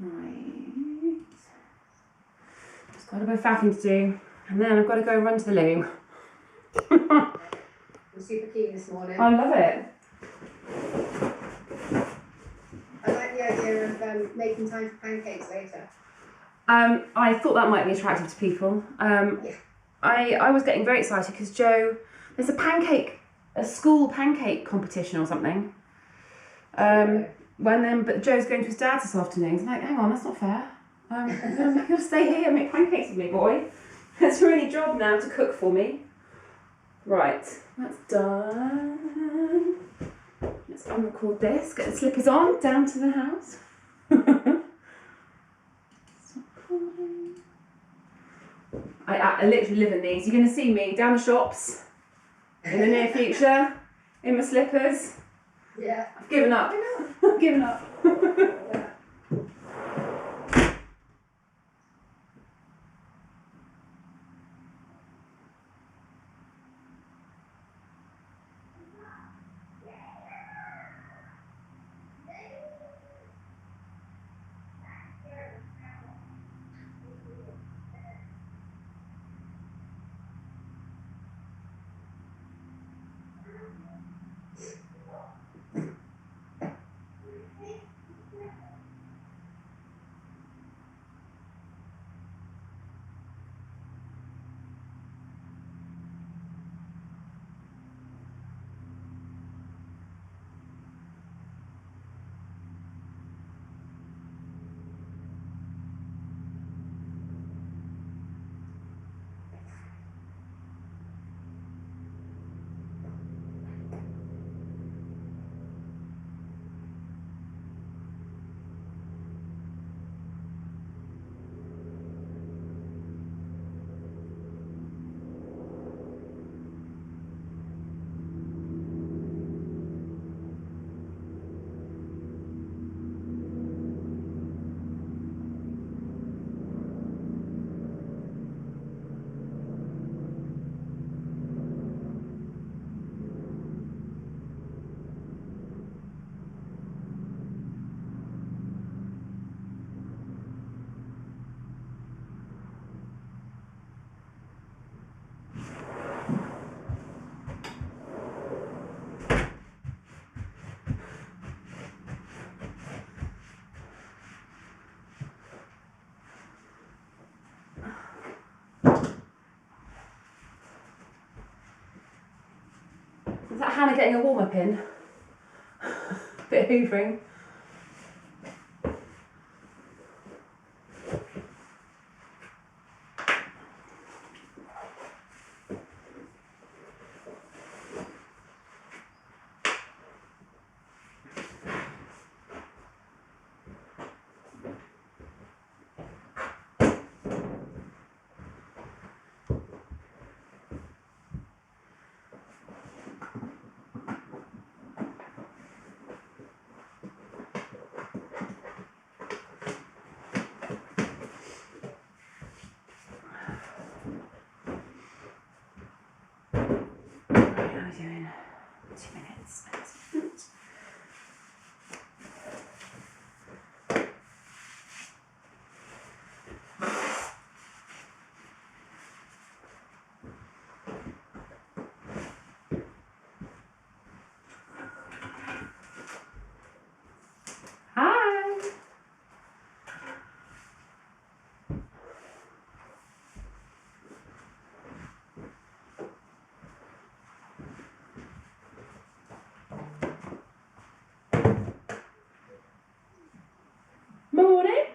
Right. Just got a bit of faffing to do, and then I've got to go run to the loo. I'm super keen this morning. I love it. I like the idea of making time for pancakes later. I thought that might be attractive to people. Yeah. I was getting very excited because Joe, there's a school pancake competition or something. But Joe's going to his dad's this afternoon. He's like, hang on, that's not fair. You're going to stay here and make pancakes with me, boy. It's a really job now to cook for me. Right, that's done. Let's unrecord this, get the slippers on, down to the house. I literally live in these. You're going to see me down the shops in the near future, in my slippers. Yeah. I've given up. I've given up. Yeah. Is that Hannah getting a warm-up in? Bit of hoovering. Doing 2 minutes. Excellent. Hi. Morning.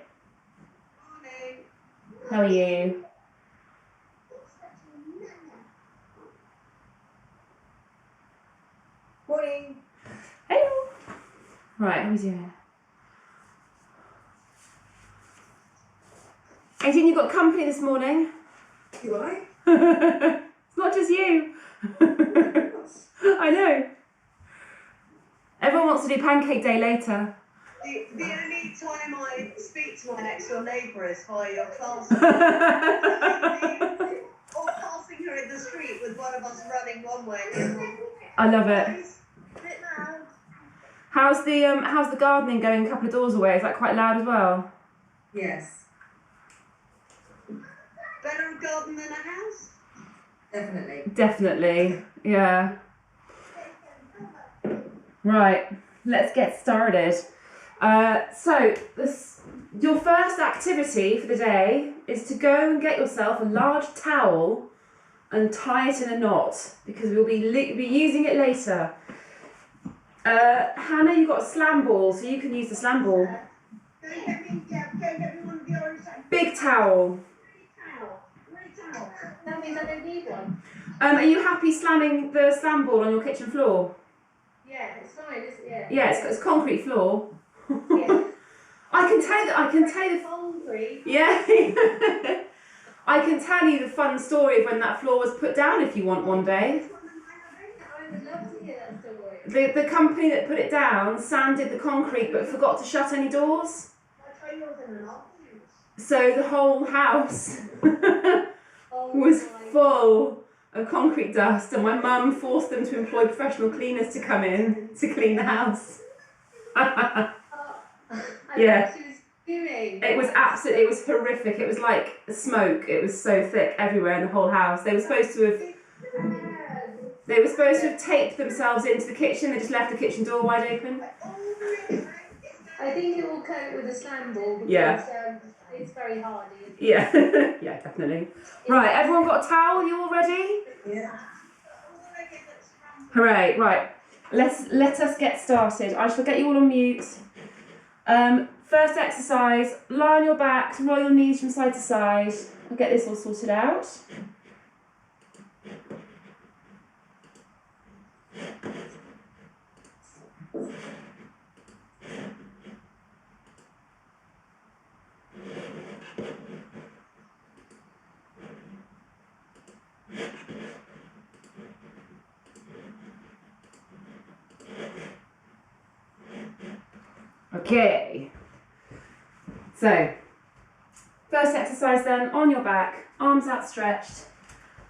Morning. How are you? Morning. Hello. Right, how are we doing? 18, you've got company this morning. You alright? It's not just you. I know. Everyone wants to do pancake day later. The only time I speak to my next door neighbour is via your class. Or passing her in the street with one of us running one way and the other one walking. I love it. A bit loud. How's the gardening going a couple of doors away? Is that quite loud as well? Yes, Better a garden than a house? definitely. Definitely, yeah. Right, let's get started. Your first activity for the day is to go and get yourself a large towel and tie it in a knot, because we'll be using it later. Hannah, you've got a slam ball, so you can use the slam ball. Go and get me one of the orange. Big towel. That means I don't need one. Are you happy slamming the slam ball on your kitchen floor? Yeah, it's fine, isn't it? Yeah, it's concrete floor. Yeah. I can tell you. Concrete. Yeah. I can tell you the fun story of when that floor was put down if you want one day. I would love to hear that story. The company that put it down sanded the concrete but forgot to shut any doors. So the whole house was full of concrete dust, and my mum forced them to employ professional cleaners to come in to clean the house. Yeah. It was horrific. It was like smoke. It was so thick everywhere in the whole house. They were supposed to have taped themselves into the kitchen. They just left the kitchen door wide open. I think it will coat with a slam ball because it's very hardy. Yeah, yeah, definitely. Right, everyone got a towel? You all ready? Yeah. Hooray! Right, let us get started. I shall get you all on mute. First exercise: lie on your back, roll your knees from side to side. I'll get this all sorted out. Okay. So, first exercise then, on your back, arms outstretched,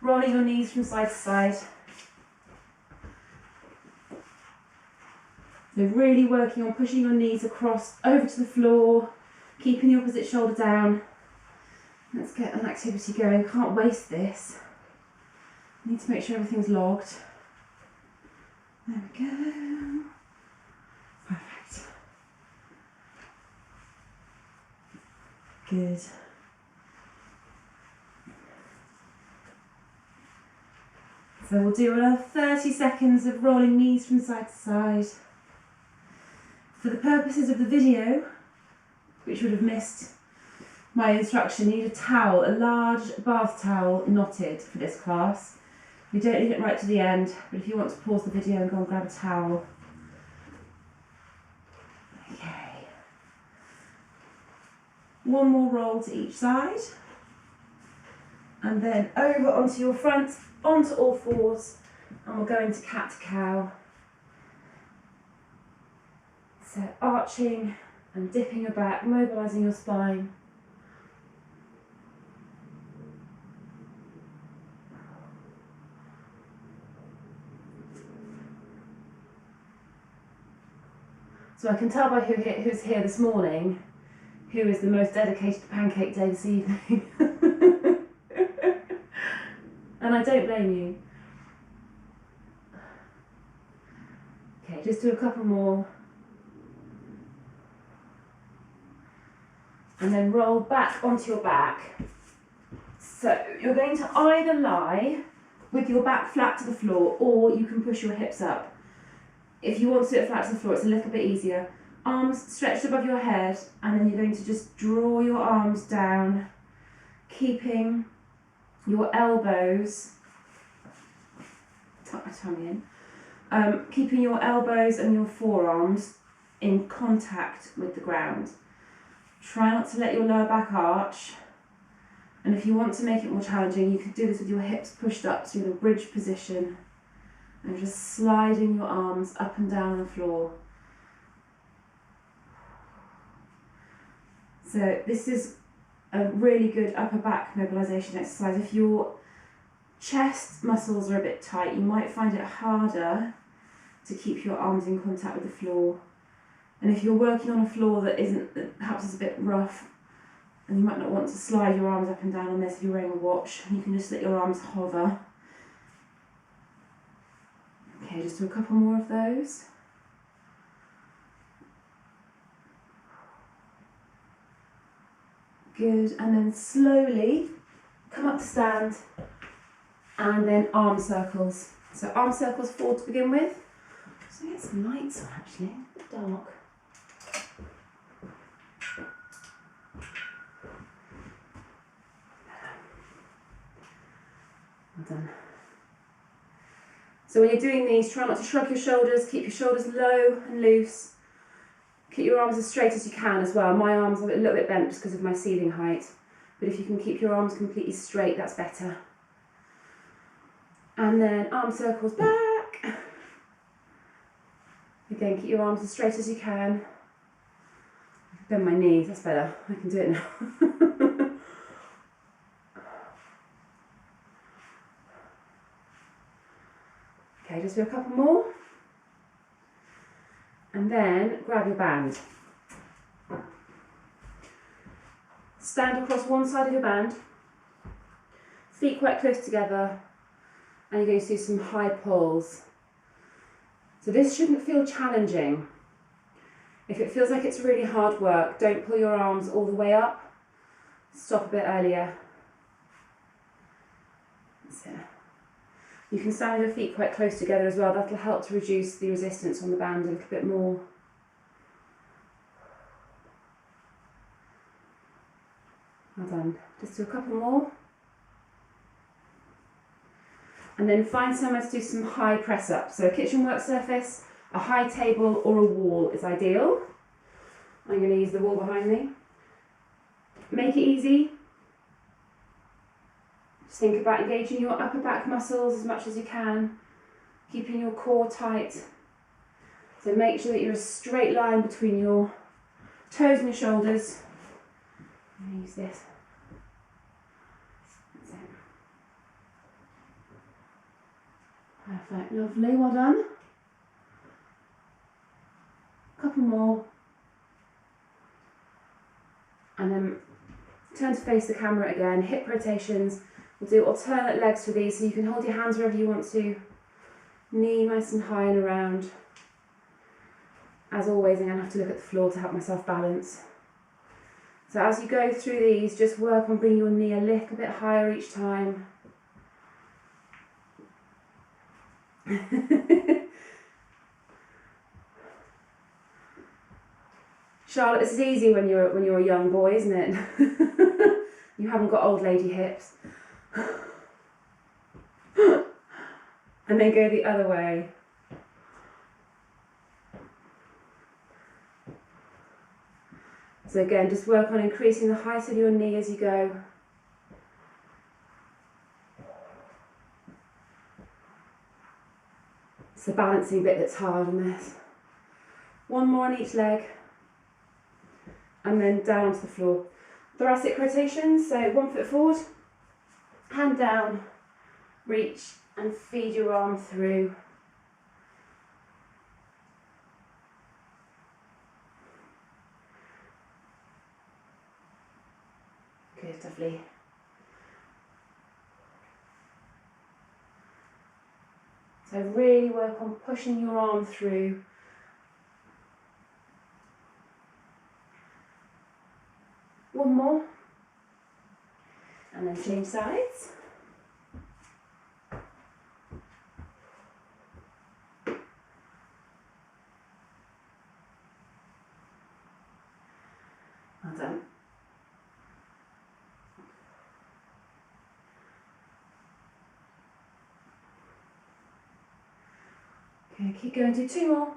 rolling your knees from side to side. So really working on pushing your knees across, over to the floor, keeping the opposite shoulder down. Let's get an activity going. Can't waste this. Need to make sure everything's logged. There we go. Perfect. Good. So we'll do another 30 seconds of rolling knees from side to side. For the purposes of the video, which would have missed my instruction, you need a towel, a large bath towel knotted for this class. You don't need it right to the end, but if you want to pause the video and go and grab a towel. Okay. One more roll to each side. And then over onto your front, onto all fours, and we'll go into cat to cow. So arching and dipping your back, mobilising your spine. So I can tell by who's here this morning who is the most dedicated to Pancake Day this evening. And I don't blame you. Okay, just do a couple more. And then roll back onto your back. So you're going to either lie with your back flat to the floor, or you can push your hips up. If you want to do it flat to the floor, it's a little bit easier. Arms stretched above your head, and then you're going to just draw your arms down, keeping your elbows, tuck my tummy in, keeping your elbows and your forearms in contact with the ground. Try not to let your lower back arch, and if you want to make it more challenging, you can do this with your hips pushed up, so you're in a bridge position, and just sliding your arms up and down on the floor. So this is a really good upper back mobilisation exercise. If your chest muscles are a bit tight, you might find it harder to keep your arms in contact with the floor. And if you're working on a floor that perhaps is a bit rough, And you might not want to slide your arms up and down on this if you're wearing a watch. You can just let your arms hover. Okay, just do a couple more of those. Good, and then slowly come up to stand and then arm circles. So arm circles forward to begin with. So get some lights on actually, a bit dark. Well done. So when you're doing these, try not to shrug your shoulders, keep your shoulders low and loose. Keep your arms as straight as you can as well. My arms are a little bit bent just because of my ceiling height. But if you can keep your arms completely straight, that's better. And then arm circles back. Again, keep your arms as straight as you can. Bend my knees, that's better. I can do it now. Okay, just do a couple more. And then grab your band. Stand across one side of your band, feet quite close together, and you're going to do some high pulls. So this shouldn't feel challenging. If it feels like it's really hard work, don't pull your arms all the way up. Stop a bit earlier. That's it. You can stand with your feet quite close together as well. That'll help to reduce the resistance on the band a little bit more. Well done. Just do a couple more. And then find somewhere to do some high press ups. So a kitchen work surface, a high table or a wall is ideal. I'm going to use the wall behind me. Make it easy. Just think about engaging your upper back muscles as much as you can, keeping your core tight. So make sure that you're a straight line between your toes and your shoulders. I'm going to use this. That's it. Perfect, lovely, well done. Couple more. And then turn to face the camera again, hip rotations. We'll do alternate legs for these, so you can hold your hands wherever you want to. Knee nice and high and around. As always, I'm going to have to look at the floor to help myself balance. So as you go through these, just work on bringing your knee a little bit higher each time. Charlotte, this is easy when you're a young boy, isn't it? You haven't got old lady hips. And then go the other way. So again, just work on increasing the height of your knee as you go. It's the balancing bit that's hard on this. One more on each leg. And then down onto the floor. Thoracic rotation, so 1 foot forward, hand down, reach and feed your arm through. Good, lovely. So really work on pushing your arm through. One more. And then change sides. Well done. Okay, keep going, do 2 more.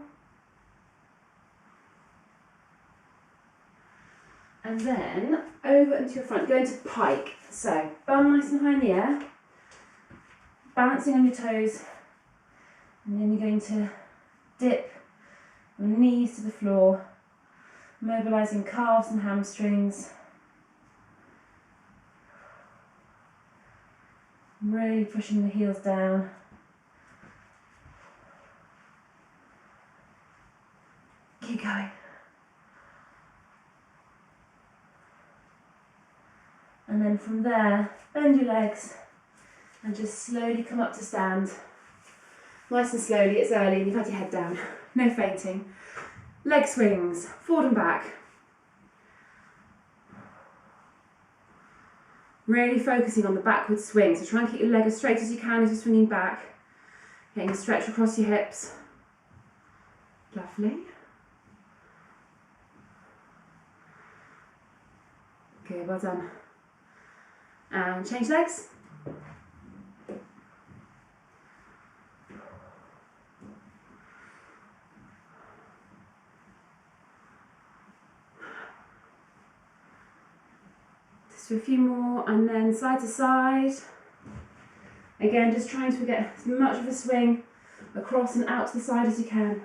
And then over into your front, go into pike. So bum nice and high in the air, balancing on your toes, and then you're going to dip your knees to the floor, mobilising calves and hamstrings. Really pushing the heels down. Keep going. And then from there, bend your legs and just slowly come up to stand. Nice and slowly, it's early and you've had your head down. No fainting. Leg swings, forward and back. Really focusing on the backward swing. So try and keep your leg as straight as you can as you're swinging back. Getting a stretch across your hips. Lovely. Good, well done. And change legs. Just do a few more and then side to side. Again, just trying to get as much of a swing across and out to the side as you can.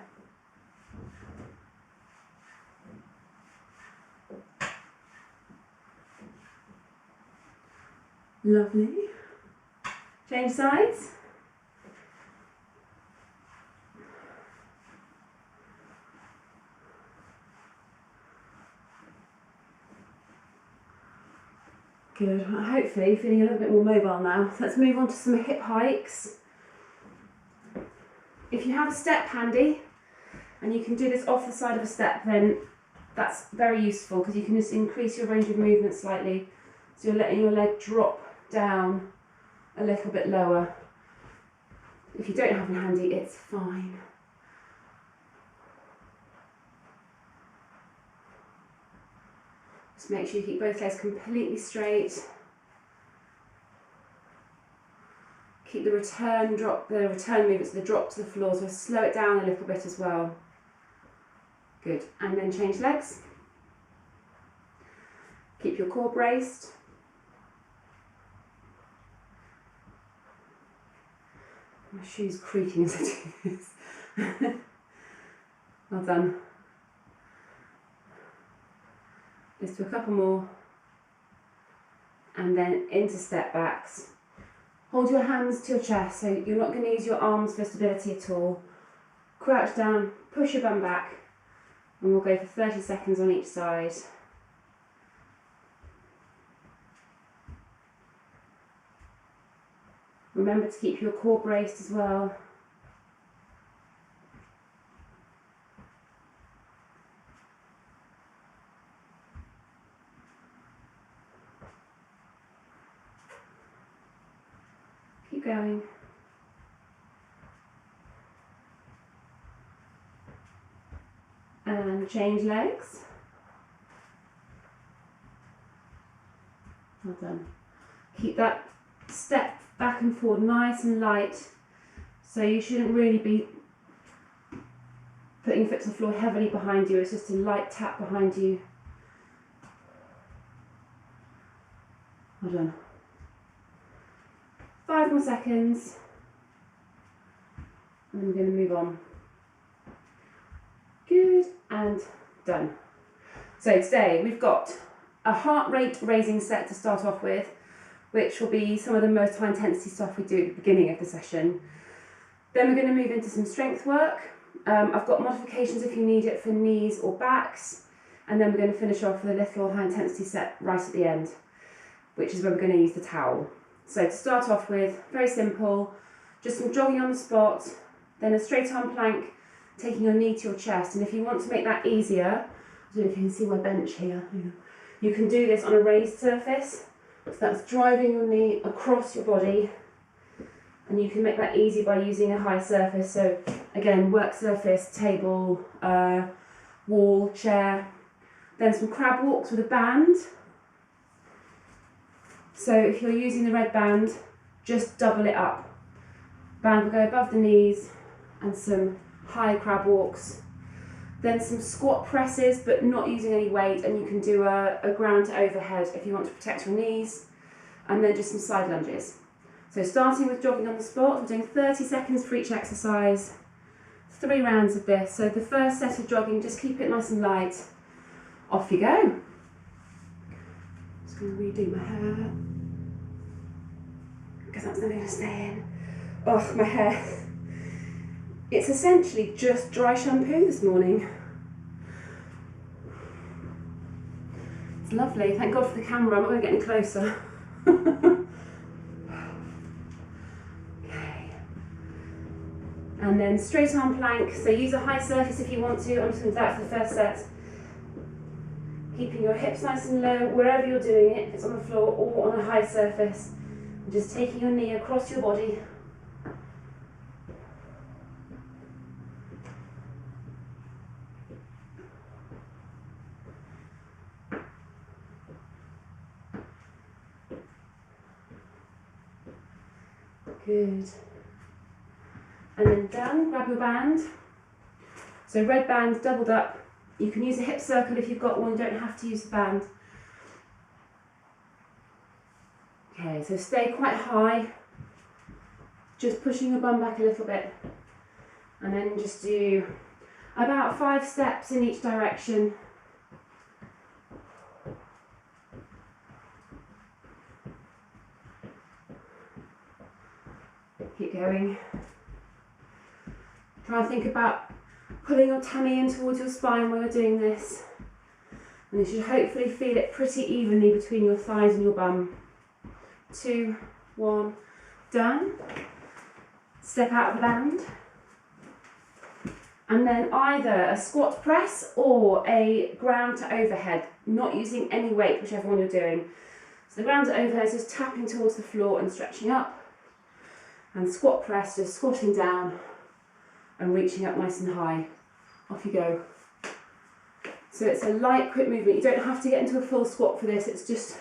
Lovely. Change sides. Good. Well, hopefully you're feeling a little bit more mobile now. So let's move on to some hip hikes. If you have a step handy and you can do this off the side of a step, then that's very useful because you can just increase your range of movement slightly. So you're letting your leg drop down a little bit lower. If you don't have one handy, it's fine. Just make sure you keep both legs completely straight. Keep the return movements, the drop to the floor, so slow it down a little bit as well. Good, and then change legs. Keep your core braced. My shoe's creaking as I do this. Well done. Let's do a couple more. And then into step backs. Hold your hands to your chest, so you're not going to use your arms for stability at all. Crouch down, push your bum back, and we'll go for 30 seconds on each side. Remember to keep your core braced as well. Keep going. And change legs. Well done. Keep that step back and forward nice and light. So you shouldn't really be putting your foot to the floor heavily behind you. It's just a light tap behind you. Well done. 5 more seconds. And then we're going to move on. Good, and done. So today we've got a heart rate raising set to start off with, which will be some of the most high intensity stuff we do at the beginning of the session. Then we're going to move into some strength work. I've got modifications if you need it for knees or backs, and then we're going to finish off with a little high intensity set right at the end, which is where we're going to use the towel. So to start off with, very simple, just some jogging on the spot, then a straight arm plank, taking your knee to your chest. And if you want to make that easier, I don't know if you can see my bench here, you can do this on a raised surface. So that's driving your knee across your body, and you can make that easy by using a high surface. So again, work surface, table, wall, chair. Then some crab walks with a band. So if you're using the red band, just double it up. Band will go above the knees, and some high crab walks. Then some squat presses, but not using any weight, and you can do a ground to overhead if you want to protect your knees. And then just some side lunges. So starting with jogging on the spot, we're doing 30 seconds for each exercise, 3 rounds of this. So the first set of jogging, just keep it nice and light. Off you go. Just going to redo my hair, because that's never going to stay in. Oh, my hair. It's essentially just dry shampoo this morning. It's lovely. Thank God for the camera. I'm not going to get any closer. Okay. And then straight arm plank. So use a high surface if you want to. I'm just going to do that for the first set. Keeping your hips nice and low wherever you're doing it, if it's on the floor or on a high surface. And just taking your knee across your body. Good. And then down, grab your band. So red band doubled up. You can use a hip circle if you've got one, you don't have to use the band. Okay, so stay quite high, just pushing your bum back a little bit. And then just do about 5 steps in each direction. Keep going. Try and think about pulling your tummy in towards your spine while you're doing this. And you should hopefully feel it pretty evenly between your thighs and your bum. 2, 1, done. Step out of the band. And then either a squat press or a ground to overhead, not using any weight, whichever one you're doing. So the ground to overhead is just tapping towards the floor and stretching up. And squat press, just squatting down and reaching up nice and high. Off you go. So it's a light, quick movement. You don't have to get into a full squat for this. It's just a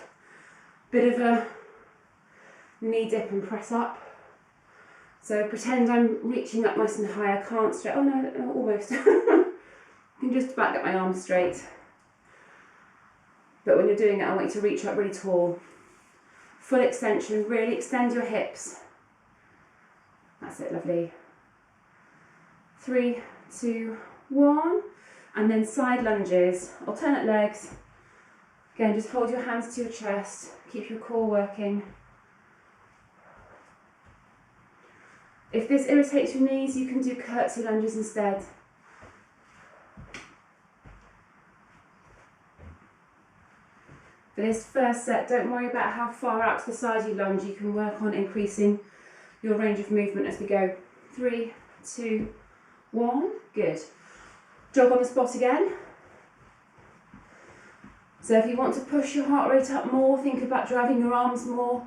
bit of a knee dip and press up. So pretend I'm reaching up nice and high. I can't stretch. Oh no, almost. I can just about get my arms straight. But when you're doing it, I want you to reach up really tall. Full extension, really extend your hips. That's it, lovely. 3, 2, 1. And then side lunges, alternate legs. Again, just hold your hands to your chest. Keep your core working. If this irritates your knees, you can do curtsy lunges instead. For this first set, don't worry about how far out to the side you lunge. You can work on increasing your range of movement as we go. 3, 2, 1. Good. Jog on the spot again. So if you want to push your heart rate up more, think about driving your arms more,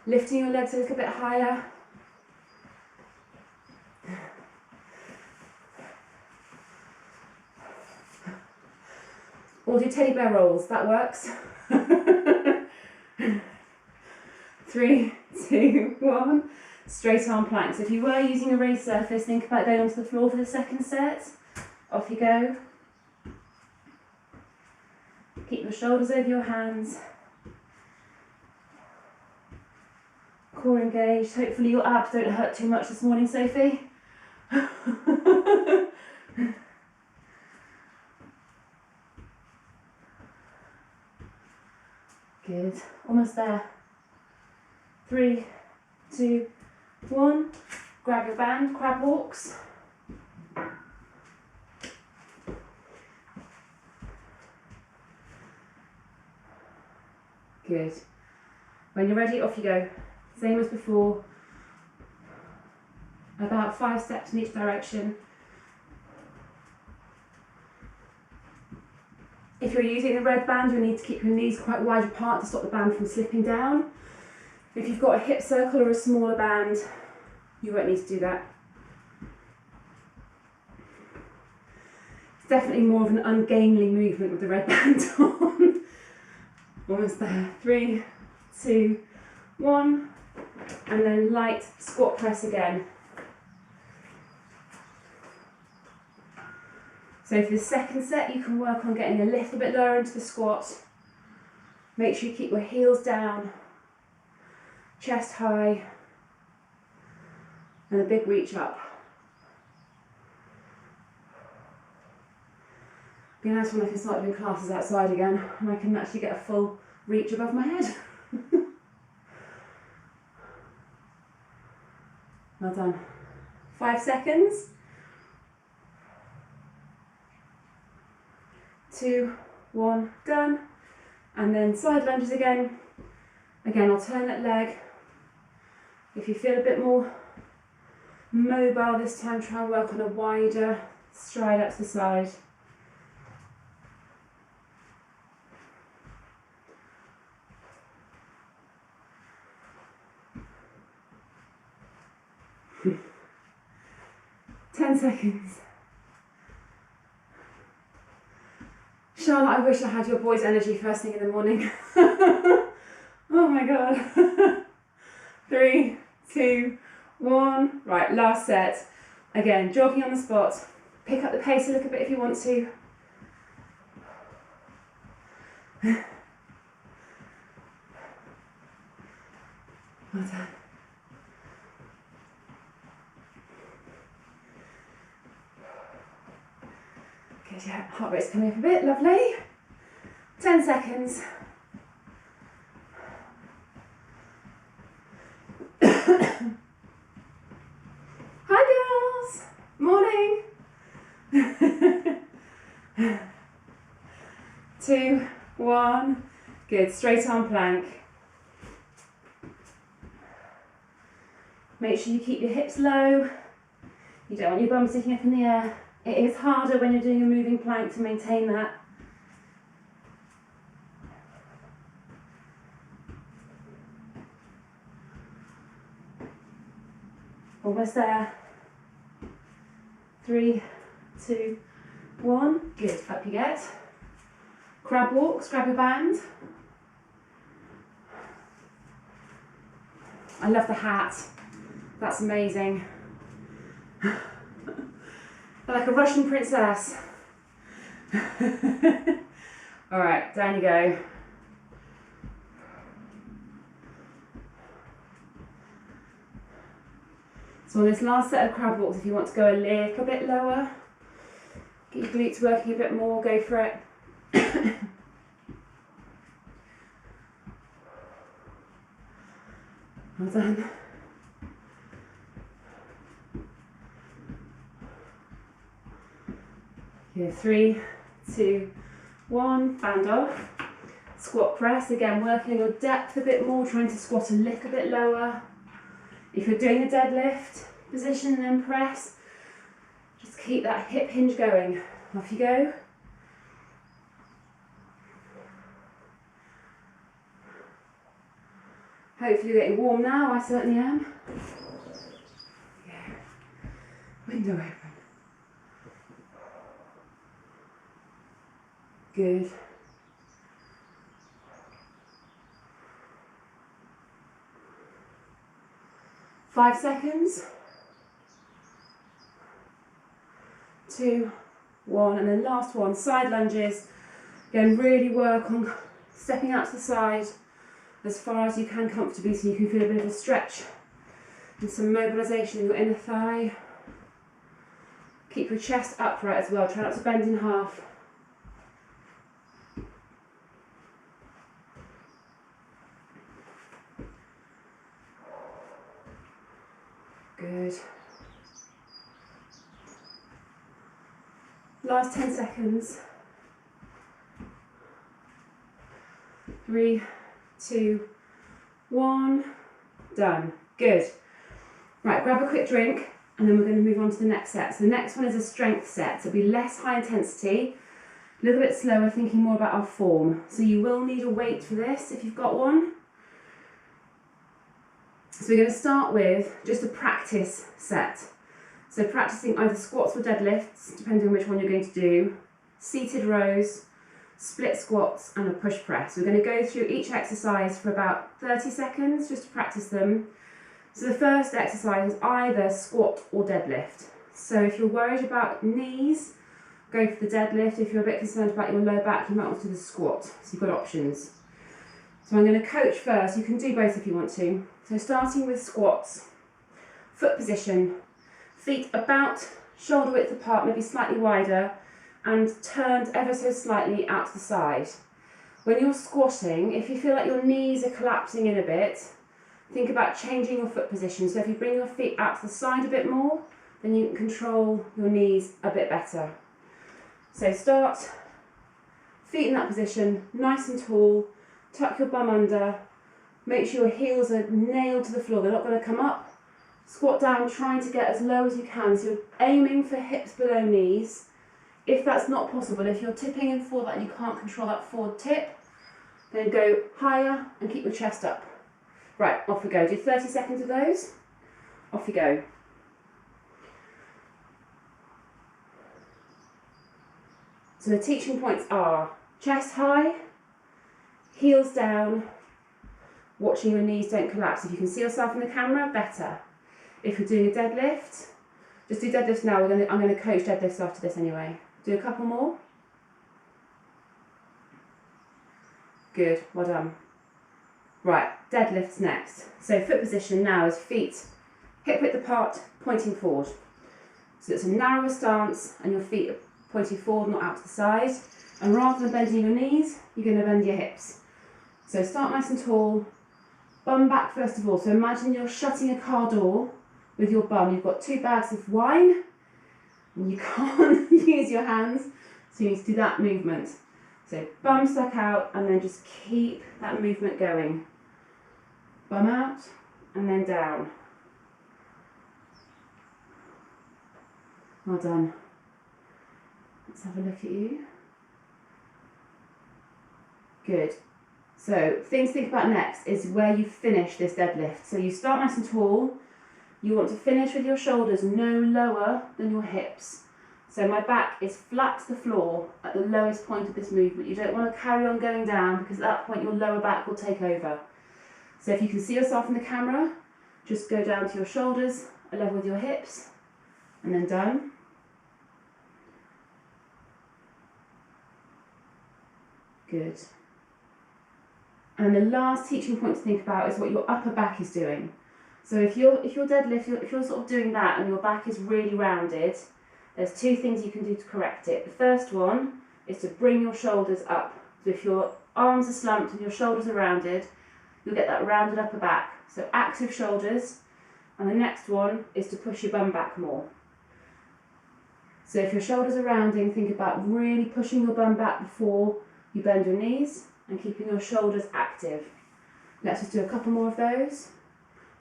lifting your legs a little bit higher. Or do teddy bear rolls, that works. 3, 2, 1. Straight arm planks. If you were using a raised surface, think about going onto the floor for the second set. Off you go. Keep your shoulders over your hands. Core engaged. Hopefully your abs don't hurt too much this morning, Sophie. Good. Almost there. 3, 2, 1. Grab your band, crab walks. Good. When you're ready, off you go. Same as before. About 5 steps in each direction. If you're using the red band, you'll need to keep your knees quite wide apart to stop the band from slipping down. If you've got a hip circle or a smaller band, you won't need to do that. It's definitely more of an ungainly movement with the red band on. Almost there. 3, 2, 1. And then light squat press again. So for the second set, you can work on getting a little bit lower into the squat. Make sure you keep your heels down, chest high, and a big reach up. Be nice when I can start doing classes outside again and I can actually get a full reach above my head. Well done. 5 seconds. 2, 1, done. And then side lunges again. Again, alternate leg. If you feel a bit more mobile this time, try and work on a wider stride up to the side. Ten seconds. Charlotte, I wish I had your boy's energy first thing in the morning. Oh my god. 3, 2, 1. Right, last set. Again, jogging on the spot. Pick up the pace a little bit if you want to. Well done. Good, yeah, heart rate's coming up a bit, lovely. 10 seconds. Hi girls, morning. 2, 1, good, straight arm plank. Make sure you keep your hips low. You don't want your bum sticking up in the air. It is harder when you're doing a moving plank to maintain that. Almost there. 3, 2, 1. Good, up you get. Crab walks, grab your band. I love the hat. That's amazing. Like a Russian princess. All right, down you go. So on this last set of crab walks, if you want to go a little bit lower, get your glutes working a bit more, go for it. Well done. Here, 3, 2, 1, band off. Squat press, again working your depth a bit more, trying to squat a little bit lower. If you're doing a deadlift position and then press, just keep that hip hinge going. Off you go. Hopefully you're getting warm now, I certainly am. Yeah. Window open. Good. Five seconds. 2, 1, and then last one, side lunges. Again, really work on stepping out to the side as far as you can comfortably so you can feel a bit of a stretch and some mobilisation in your inner thigh. Keep your chest upright as well, try not to bend in half. Good. Last 10 seconds. 3, 2, 1. Done. Good. Right, grab a quick drink and then we're going to move on to the next set. So the next one is a strength set. So it'll be less high intensity, a little bit slower, thinking more about our form. So you will need a weight for this if you've got one. So we're going to start with just a practice set. So practicing either squats or deadlifts, depending on which one you're going to do, seated rows, split squats and a push press. We're going to go through each exercise for about 30 seconds just to practice them. So the first exercise is either squat or deadlift. So if you're worried about knees, go for the deadlift. If you're a bit concerned about your low back, you might want to do the squat. So you've got options. So I'm going to coach first. You can do both if you want to. So starting with squats, foot position, feet about shoulder width apart, maybe slightly wider, and turned ever so slightly out to the side. When you're squatting, if you feel like your knees are collapsing in a bit, think about changing your foot position. So if you bring your feet out to the side a bit more, then you can control your knees a bit better. So start Feet in that position, nice and tall, tuck your bum under, make sure your heels are nailed to the floor, they're not going to come up. Squat down, trying to get as low as you can, so you're aiming for hips below knees. If that's not possible, if you're tipping in forward and you can't control that forward tip, then go higher and keep your chest up. Right, off we go. Do 30 seconds of those. Off you go. So the teaching points are chest high, heels down, watching your knees don't collapse. If you can see yourself in the camera, better. If you're doing a deadlift, just do deadlifts now. I'm going to coach deadlifts after this anyway. Do a couple more. Good, well done. Right, deadlifts next. So foot position now is feet hip width apart, pointing forward. So it's a narrower stance and your feet are pointing forward, not out to the side. And rather than bending your knees, you're going to bend your hips. So start nice and tall, bum back first of all. So imagine you're shutting a car door with your bum. You've got 2 bags of wine and you can't use your hands, so you need to do that movement. So bum stuck out and then just keep that movement going. Bum out and then down. Well done. Let's have a look at you. Good. So things to think about next is where you finish this deadlift. So you start nice and tall. You want to finish with your shoulders no lower than your hips. So my back is flat to the floor at the lowest point of this movement. You don't want to carry on going down because at that point your lower back will take over. So if you can see yourself in the camera, just go down to your shoulders, a level with your hips, and then done. Good. And the last teaching point to think about is what your upper back is doing. So if you're deadlift, if you're sort of doing that and your back is really rounded, there's 2 things you can do to correct it. The first one is to bring your shoulders up. So if your arms are slumped and your shoulders are rounded, you'll get that rounded upper back. So active shoulders. And the next one is to push your bum back more. So if your shoulders are rounding, think about really pushing your bum back before you bend your knees and keeping your shoulders active. Let's just do a couple more of those.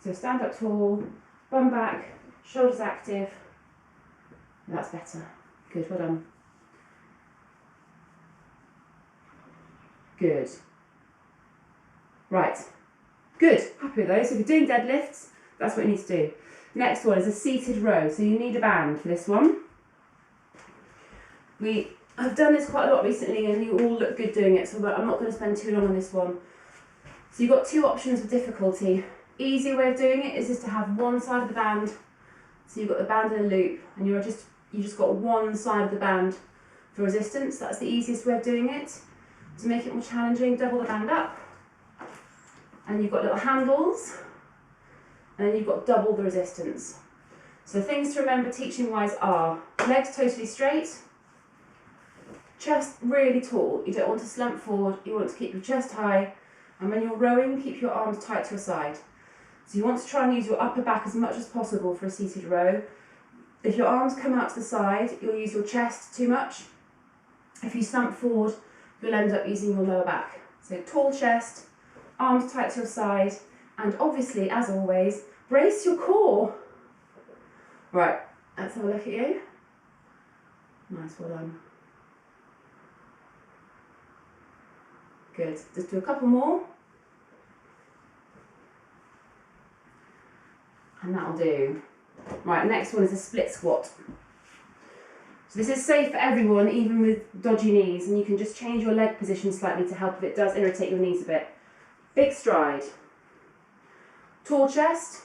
So stand up tall, bum back, shoulders active. That's better. Good, well done. Good. Right. Good. Happy with those. So if you're doing deadlifts, that's what you need to do. Next one is a seated row. So you need a band for this one. I've done this quite a lot recently and you all look good doing it, so I'm not going to spend too long on this one. So you've got 2 options of difficulty. Easier way of doing it is just to have one side of the band. So you've got the band in a loop and you just got one side of the band for resistance. That's the easiest way of doing it. To make it more challenging, double the band up. And you've got little handles. And then you've got double the resistance. So things to remember teaching wise are legs totally straight, chest really tall. You don't want to slump forward, you want to keep your chest high, and when you're rowing, keep your arms tight to your side. So you want to try and use your upper back as much as possible for a seated row. If your arms come out to the side, you'll use your chest too much. If you slump forward, you'll end up using your lower back. So tall chest, arms tight to your side, and obviously, as always, brace your core. Right, let's have a look at you. Nice, well done. Good, just do a couple more. And that'll do. Right, next one is a split squat. So this is safe for everyone, even with dodgy knees, and you can just change your leg position slightly to help if it does irritate your knees a bit. Big stride. Tall chest.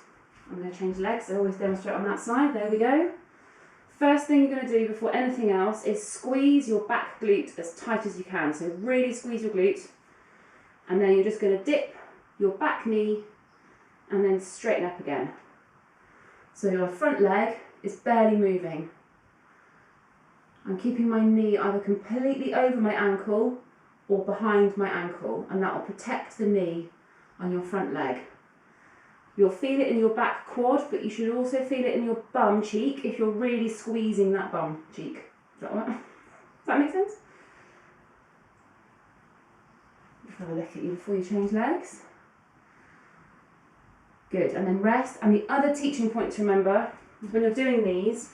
I'm going to change legs, I always demonstrate on that side, there we go. First thing you're going to do before anything else is squeeze your back glute as tight as you can. So really squeeze your glute, and then you're just going to dip your back knee and then straighten up again. So your front leg is barely moving. I'm keeping my knee either completely over my ankle or behind my ankle, and that will protect the knee on your front leg. You'll feel it in your back quad, but you should also feel it in your bum cheek if you're really squeezing that bum cheek. Does that make sense? Have a look at you before you change legs. Good, and then rest. And the other teaching point to remember is when you're doing these,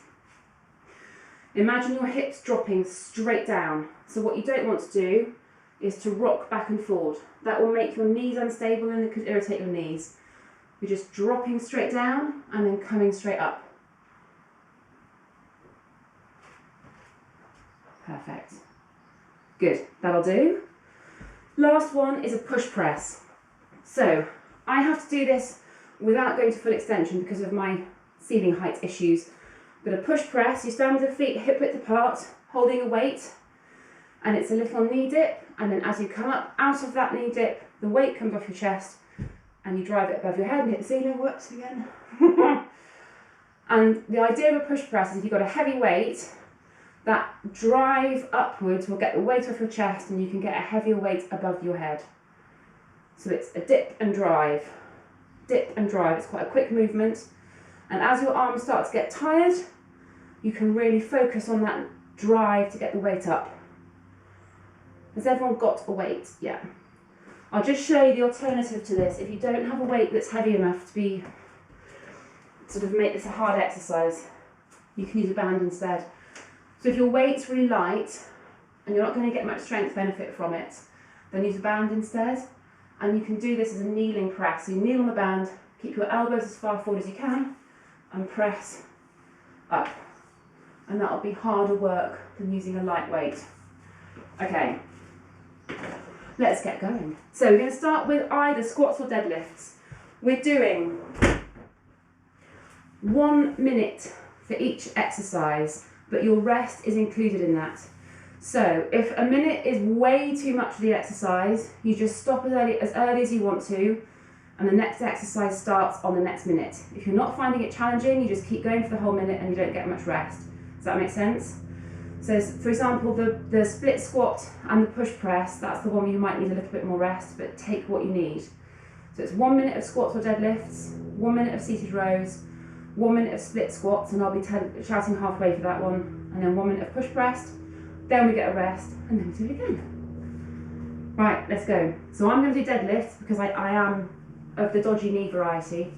imagine your hips dropping straight down. So what you don't want to do is to rock back and forward. That will make your knees unstable and it could irritate your knees. You're just dropping straight down and then coming straight up. Perfect. Good, that'll do. Last one is a push press. So I have to do this without going to full extension because of my ceiling height issues. But a push press, you stand with your feet hip width apart, holding a weight, and it's a little knee dip, and then as you come up out of that knee dip, the weight comes off your chest, and you drive it above your head and hit the ceiling. Whoops, again. And the idea of a push press is if you've got a heavy weight, that drive upwards will get the weight off your chest and you can get a heavier weight above your head. So it's a dip and drive. Dip and drive. It's quite a quick movement. And as your arms start to get tired, you can really focus on that drive to get the weight up. Has everyone got a weight? Yeah. I'll just show you the alternative to this. If you don't have a weight that's heavy enough to be sort of make this a hard exercise, you can use a band instead. So if your weight's really light and you're not going to get much strength benefit from it, then use a band instead. And you can do this as a kneeling press. So you kneel on the band, keep your elbows as far forward as you can, and press up. And that'll be harder work than using a light weight. Okay, let's get going. So we're going to start with either squats or deadlifts. We're doing 1 minute for each exercise, but your rest is included in that. So if a minute is way too much for the exercise, you just stop as early as you want to, and the next exercise starts on the next minute. If you're not finding it challenging, you just keep going for the whole minute and you don't get much rest. Does that make sense? So for example, the split squat and the push press, that's the one where you might need a little bit more rest, but take what you need. So it's 1 minute of squats or deadlifts, 1 minute of seated rows, 1 minute of split squats, and I'll be shouting halfway for that one, and then 1 minute of push press, then we get a rest, and then we do it again. Right, let's go. So I'm going to do deadlifts because I am of the dodgy knee variety,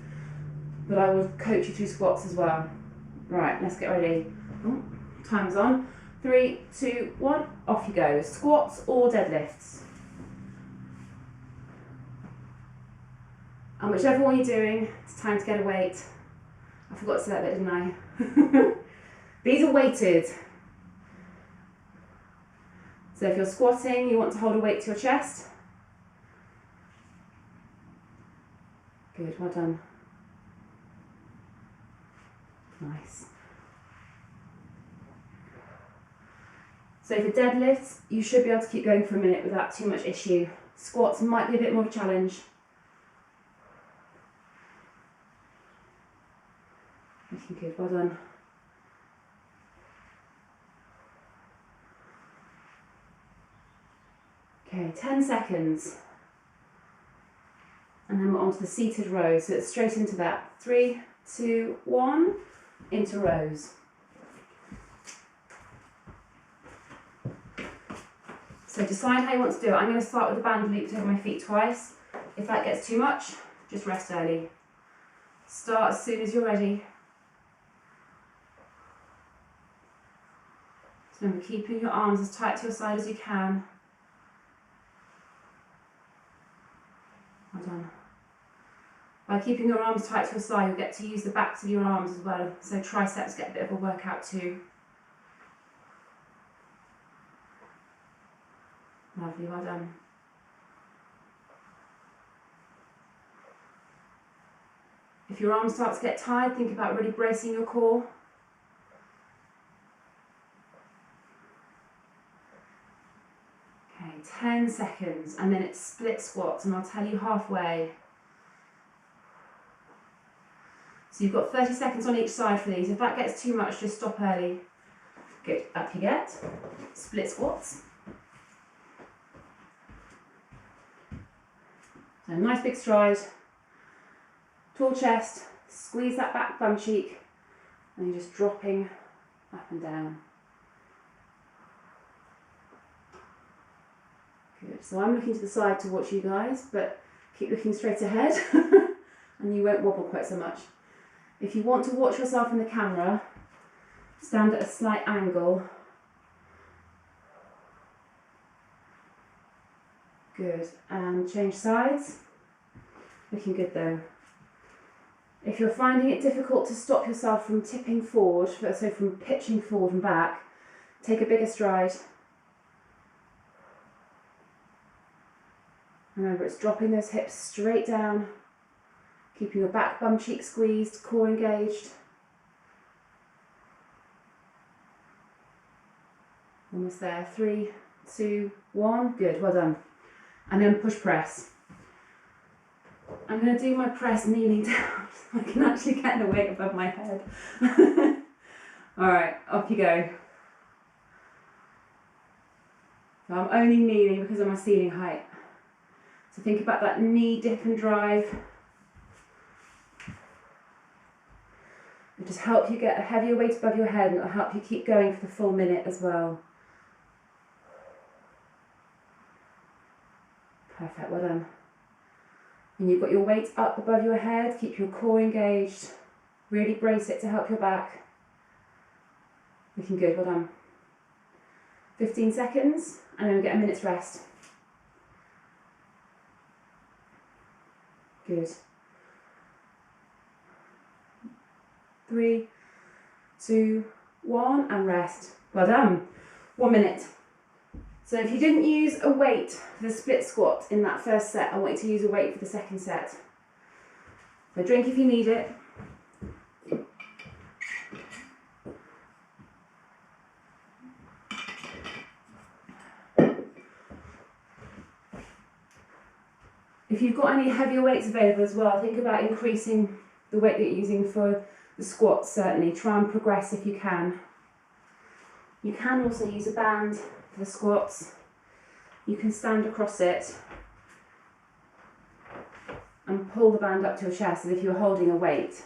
but I will coach you through squats as well. Right, let's get ready. Oh, time's on. 3, 2, 1, off you go. Squats or deadlifts. And whichever one you're doing, it's time to get a weight. I forgot to say that bit, didn't I? These are weighted. So if you're squatting, you want to hold a weight to your chest. Good, well done. Nice. So for deadlifts, you should be able to keep going for a minute without too much issue. Squats might be a bit more of a challenge. Looking good, well done. Okay, 10 seconds. And then we're on to the seated rows. So it's straight into that. 3, 2, 1, into rows. So decide how you want to do it. I'm going to start with the band looped over my feet twice. If that gets too much, just rest early. Start as soon as you're ready. So remember, keeping your arms as tight to your side as you can. Well done. By keeping your arms tight to your side, you'll get to use the backs of your arms as well. So triceps get a bit of a workout too. Lovely, well done. If your arms start to get tired, think about really bracing your core. Okay, 10 seconds, and then it's split squats, and I'll tell you halfway. So you've got 30 seconds on each side for these. If that gets too much, just stop early. Good, up you get. Split squats. So nice big stride, tall chest, squeeze that back bum cheek, and you're just dropping up and down. Good. So I'm looking to the side to watch you guys, but keep looking straight ahead and you won't wobble quite so much. If you want to watch yourself in the camera, stand at a slight angle. Good. And change sides. Looking good though. If you're finding it difficult to stop yourself from tipping forward, so from pitching forward and back, take a bigger stride. Remember, it's dropping those hips straight down, keeping your back bum cheek squeezed, core engaged. Almost there. 3, 2, 1. Good, well done. And then push press. I'm going to do my press kneeling down so I can actually get the weight above my head. Alright, off you go. So I'm only kneeling because of my ceiling height. So think about that knee dip and drive. It'll just help you get a heavier weight above your head and it'll help you keep going for the full minute as well. Perfect, well done. And you've got your weight up above your head, keep your core engaged, really brace it to help your back. Looking good, well done. 15 seconds and then we get a minute's rest. Good. 3, 2, 1 and rest. Well done. 1 minute. So if you didn't use a weight for the split squat in that first set, I want you to use a weight for the second set. So drink if you need it. If you've got any heavier weights available as well, think about increasing the weight that you're using for the squats, certainly. Try and progress if you can. You can also use a band for the squats. You can stand across it and pull the band up to your chest as if you're holding a weight.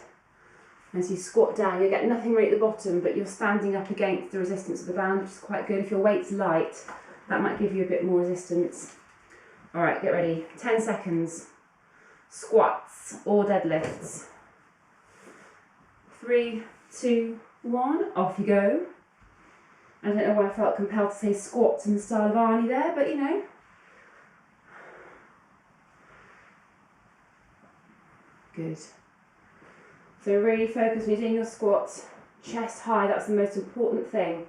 As you squat down, you'll get nothing right at the bottom, but you're standing up against the resistance of the band, which is quite good. If your weight's light, that might give you a bit more resistance. All right, get ready. 10 seconds. Squats or deadlifts. 3, 2, 1, off you go. I don't know why I felt compelled to say squats in the style of Arnie there, but you know. Good. So really focus when you're doing your squats. Chest high, that's the most important thing.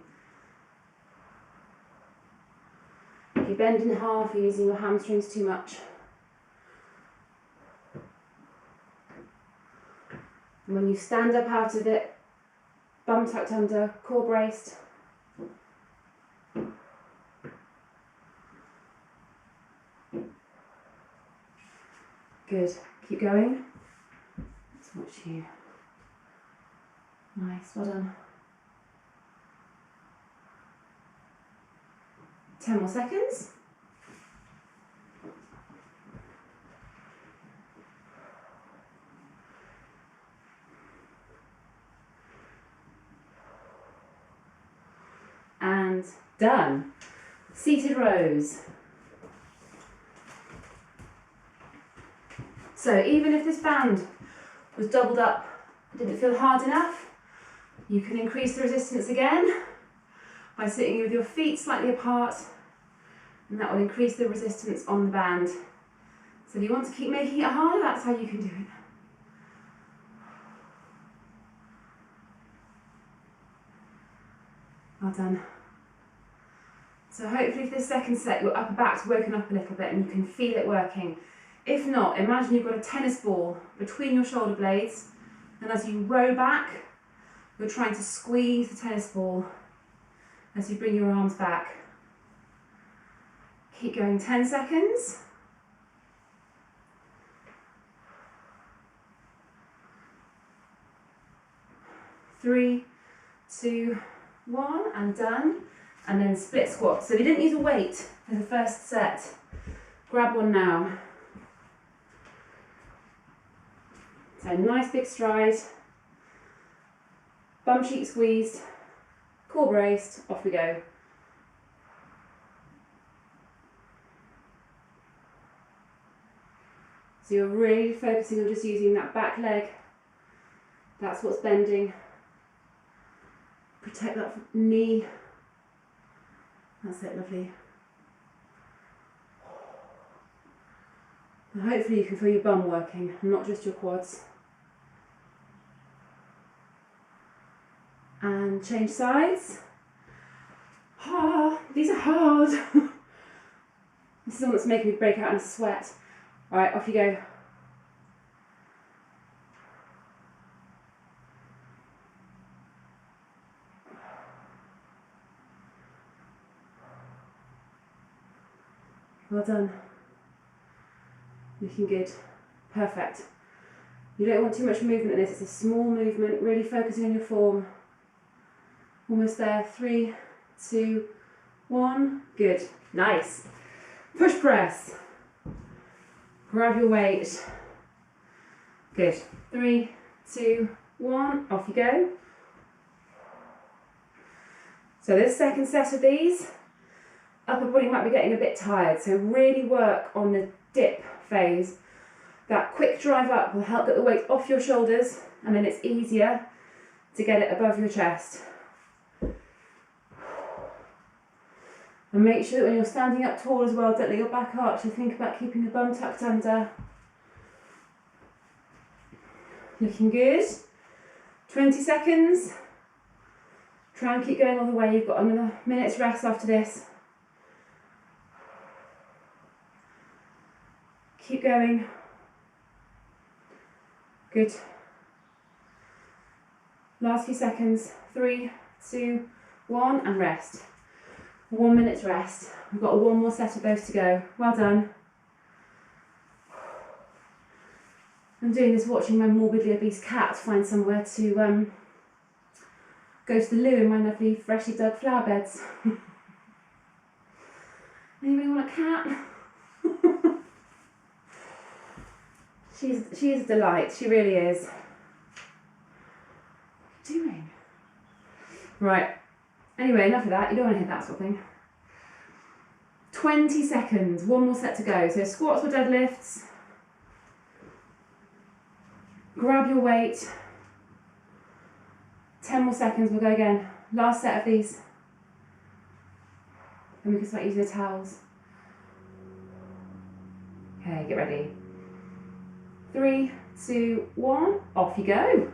If you bend in half, you're using your hamstrings too much. And when you stand up out of it, bum tucked under, core braced. Good. Keep going. Let's watch you. Nice, well done. 10 more seconds. And done. Seated rows. So even if this band was doubled up, didn't feel hard enough, you can increase the resistance again by sitting with your feet slightly apart, and that will increase the resistance on the band. So if you want to keep making it harder, that's how you can do it. Well done. So hopefully for this second set, your upper back's woken up a little bit and you can feel it working. If not, imagine you've got a tennis ball between your shoulder blades, and as you row back, you're trying to squeeze the tennis ball as you bring your arms back. Keep going, 10 seconds. Three, 2, 1, and done. And then split squat. So if you didn't use a weight for the first set, grab one now. So nice big stride, bum cheek squeezed, core braced, off we go. So you're really focusing on just using that back leg. That's what's bending. Protect that knee. That's it, lovely. And hopefully you can feel your bum working, not just your quads. And change sides. Ah, these are hard. This is the one that's making me break out in a sweat. Right, off you go. Well done. Looking good. Perfect. You don't want too much movement in this. It's a small movement, really focusing on your form. Almost there. 3, 2, 1. Good. Nice. Push press. Grab your weight. Good. 3, 2, 1. Off you go. So this second set of these, upper body might be getting a bit tired, so really work on the dip phase. That quick drive up will help get the weight off your shoulders, and then it's easier to get it above your chest. And make sure that when you're standing up tall as well, don't let your back arch, so think about keeping the bum tucked under. Looking good. 20 seconds. Try and keep going all the way. You've got another minute's rest after this. Keep going. Good. Last few seconds. 3, 2, 1, and rest. 1 minute's rest. We've got one more set of those to go. Well done. I'm doing this watching my morbidly obese cat find somewhere to go to the loo in my lovely freshly dug flower beds. Anybody want a cat? She is a delight, she really is. What are you doing? Right, anyway, enough of that, you don't want to hit that sort of thing. 20 seconds, one more set to go. So squats or deadlifts. Grab your weight. 10 more seconds, we'll go again. Last set of these. Then we can start using the towels. Okay, get ready. 3, 2, 1, off you go.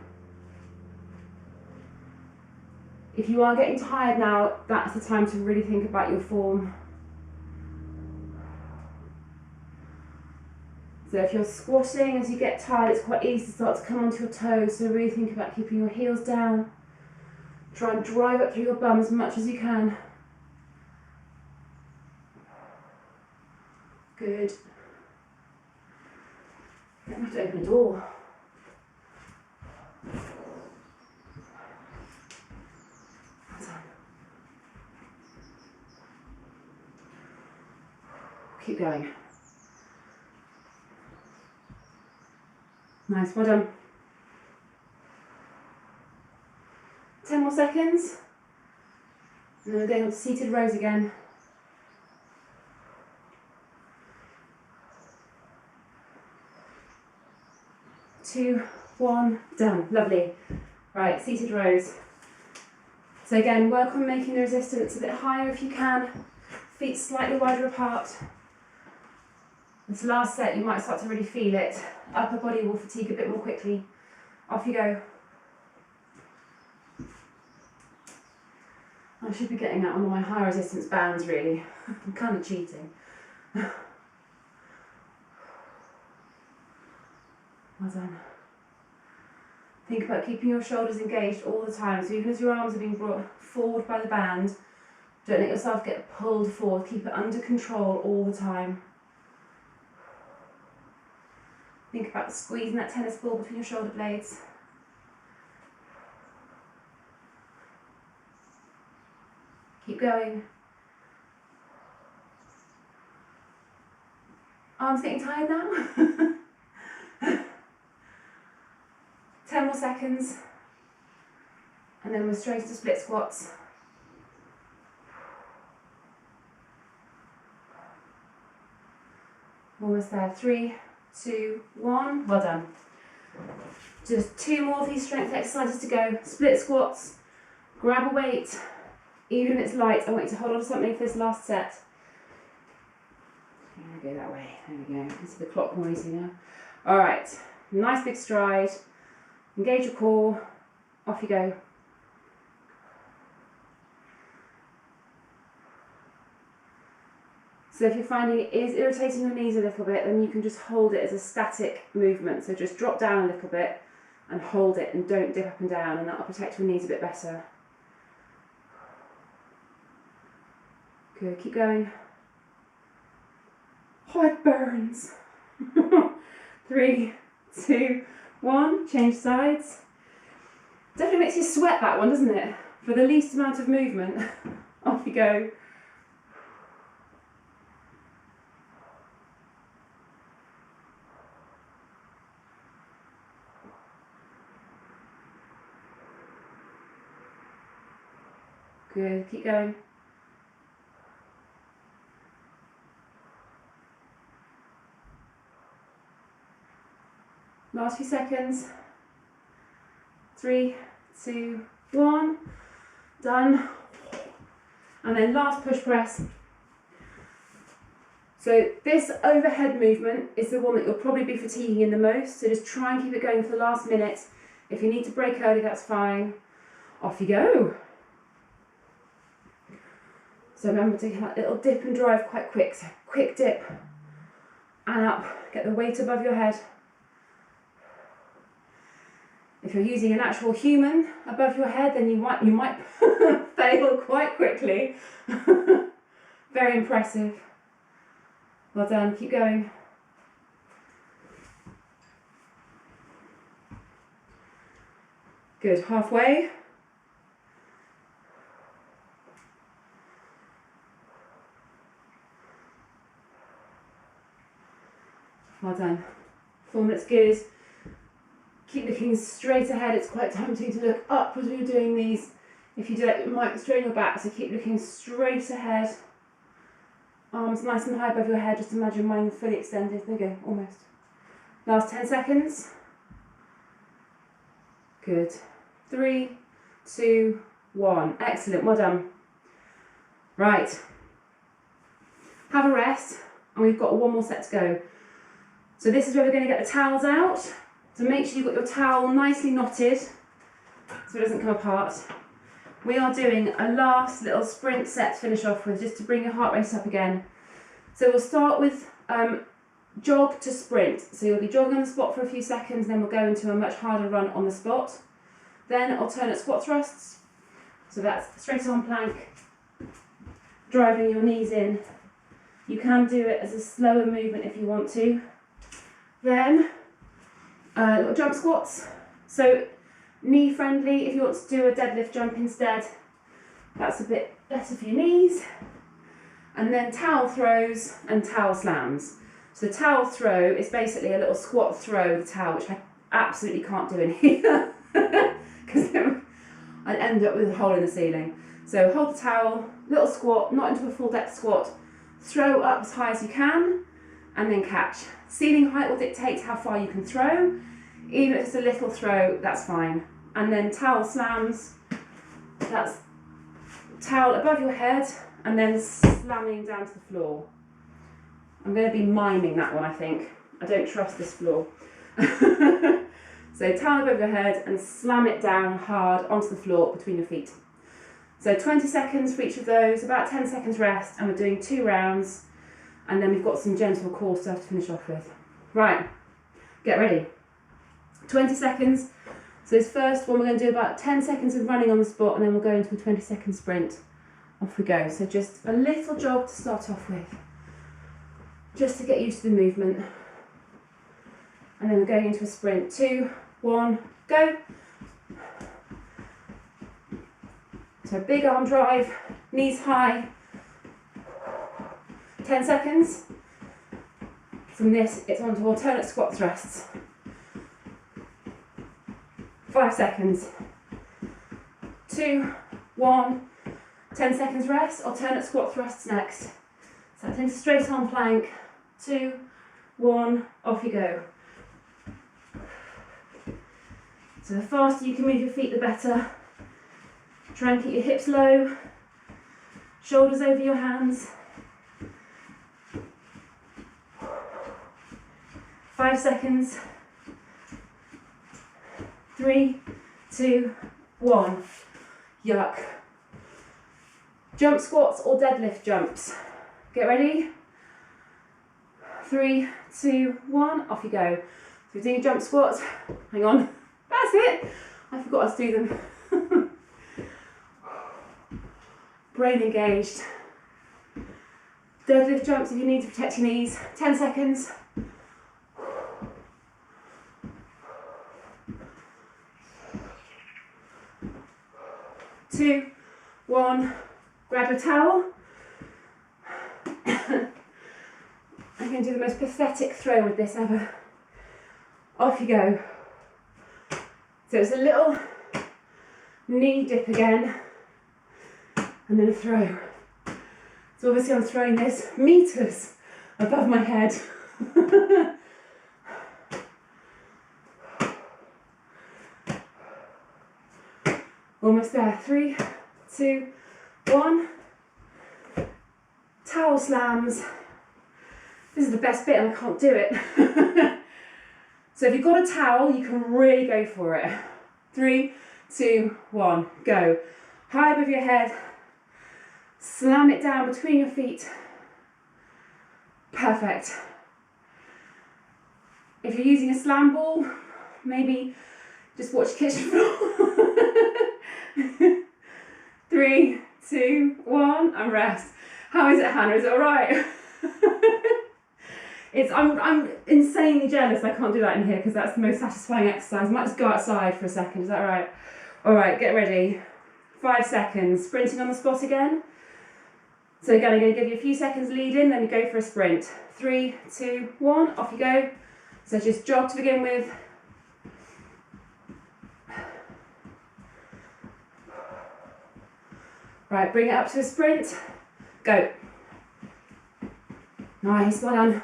If you are getting tired now, that's the time to really think about your form. So if you're squatting, as you get tired, it's quite easy to start to come onto your toes, so really think about keeping your heels down. Try and drive up through your bum as much as you can. Good. I have to open the door. Keep going. Nice, well done. 10 more seconds. And then we're going on to seated rows again. 2, 1, done. Lovely. Right, seated rows. So again, work on making the resistance a bit higher if you can. Feet slightly wider apart. This last set, you might start to really feel it. Upper body will fatigue a bit more quickly. Off you go. I should be getting out one of my high resistance bands really. I'm kind of cheating. Well done. Think about keeping your shoulders engaged all the time. So even as your arms are being brought forward by the band, don't let yourself get pulled forward. Keep it under control all the time. Think about squeezing that tennis ball between your shoulder blades. Keep going. Arms getting tired now? 10 more seconds. And then we're straight to split squats. Almost there. 3, 2, 1. Well done. Just 2 more of these strength exercises to go. Split squats, grab a weight, even if it's light. I want you to hold on to something for this last set. Go that way. There we go. You can see the clock more easy now. All right. Nice big stride. Engage your core. Off you go. So if you're finding it is irritating your knees a little bit, then you can just hold it as a static movement. So just drop down a little bit and hold it and don't dip up and down, and that will protect your knees a bit better. Good. Keep going. Oh, it burns. 3, 2, 1. Change sides. Definitely makes you sweat, that one, doesn't it? For the least amount of movement. Off you go. Good. Keep going. Last few seconds. 3, 2, 1. Done. And then last push press. So this overhead movement is the one that you'll probably be fatiguing in the most. So just try and keep it going for the last minute. If you need to break early, that's fine. Off you go. So remember to get that little dip and drive quite quick. So quick dip and up. Get the weight above your head. If you're using an actual human above your head, then you might fail quite quickly. Very impressive. Well done. Keep going. Good. Halfway. Well done. 4 minutes good. Keep looking straight ahead. It's quite tempting to look up as you're doing these. If you do it, you might strain your back, so keep looking straight ahead. Arms nice and high above your head. Just imagine mine fully extended. There you go, almost. Last 10 seconds. Good. 3, 2, 1. Excellent, well done. Right. Have a rest, and we've got 1 more set to go. So this is where we're going to get the towels out. So make sure you've got your towel nicely knotted so it doesn't come apart. We are doing a last little sprint set to finish off with, just to bring your heart rate up again. So we'll start with jog to sprint. So you'll be jogging on the spot for a few seconds, then we'll go into a much harder run on the spot. Then alternate squat thrusts. So that's straight on plank, driving your knees in. You can do it as a slower movement if you want to. Then little jump squats. So knee friendly, if you want to do a deadlift jump instead, that's a bit better for your knees. And then towel throws and towel slams. So the towel throw is basically a little squat throw with a towel, which I absolutely can't do in here because I'd end up with a hole in the ceiling. So hold the towel, little squat, not into a full depth squat, throw up as high as you can, and then catch. Ceiling height will dictate how far you can throw. Even if it's a little throw, that's fine. And then towel slams, that's towel above your head and then slamming down to the floor. I'm going to be miming that one, I think. I don't trust this floor. So towel above your head and slam it down hard onto the floor between your feet. So 20 seconds for each of those, about 10 seconds rest, and we're doing 2 rounds. And then we've got some gentle core stuff to finish off with. Right, get ready. 20 seconds. So this first one, we're going to do about 10 seconds of running on the spot, and then we'll go into a 20-second sprint. Off we go. So just a little jog to start off with, just to get used to the movement. And then we're going into a sprint. 2, 1, go. So big arm drive, knees high. 10 seconds. From this, it's on to alternate squat thrusts. 5 seconds. 2, 1. 10 seconds rest. Alternate squat thrusts next. So that's into straight on plank. 2, 1, off you go. So the faster you can move your feet, the better. Try and keep your hips low, shoulders over your hands. 5 seconds. 3, 2, 1. Yuck. Jump squats or deadlift jumps. Get ready. 3, 2, 1, off you go. So we're doing jump squats. Hang on. That's it. I forgot to do them. Brain engaged. Deadlift jumps if you need to protect your knees. 10 seconds. 2, 1. Grab your towel. I'm going to do the most pathetic throw with this ever. Off you go. So it's a little knee dip again, and then a throw. So obviously I'm throwing this meters above my head. Almost there. 3, 2, 1. Towel slams. This is the best bit and I can't do it. So if you've got a towel, you can really go for it. 3, 2, 1, go. High above your head. Slam it down between your feet. Perfect. If you're using a slam ball, maybe just watch your kitchen floor. 3, 2, 1, and rest. How is it, Hannah? Is it all right? I'm insanely jealous I can't do that in here because that's the most satisfying exercise. I might just go outside for a second. Is that right? All right, get ready. 5 seconds. Sprinting on the spot again. So again, I'm going to give you a few seconds lead in, then we go for a sprint. 3, 2, 1, off you go. So just jog to begin with. Right, bring it up to a sprint. Go. Nice, well done.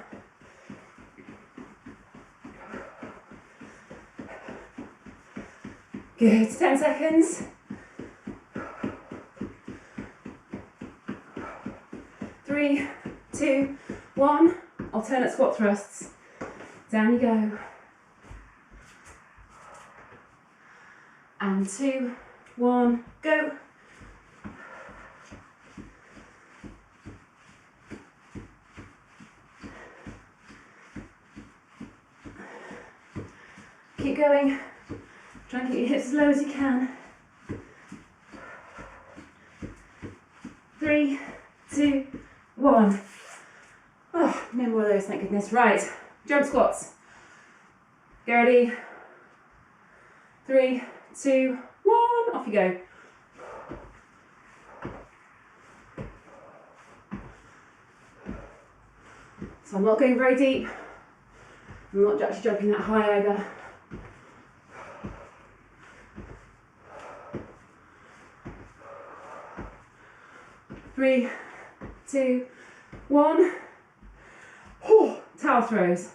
Good, 10 seconds. 3, 2, 1. Alternate squat thrusts. Down you go. And 2, 1, go. Keep going. Try and keep your hips as low as you can. 3, 2, 1. Oh, no more of those, thank goodness. Right, jump squats. Get ready. 3, 2, 1. Off you go. So I'm not going very deep. I'm not actually jumping that high either. 3, 2, 1. Oh, towel throws.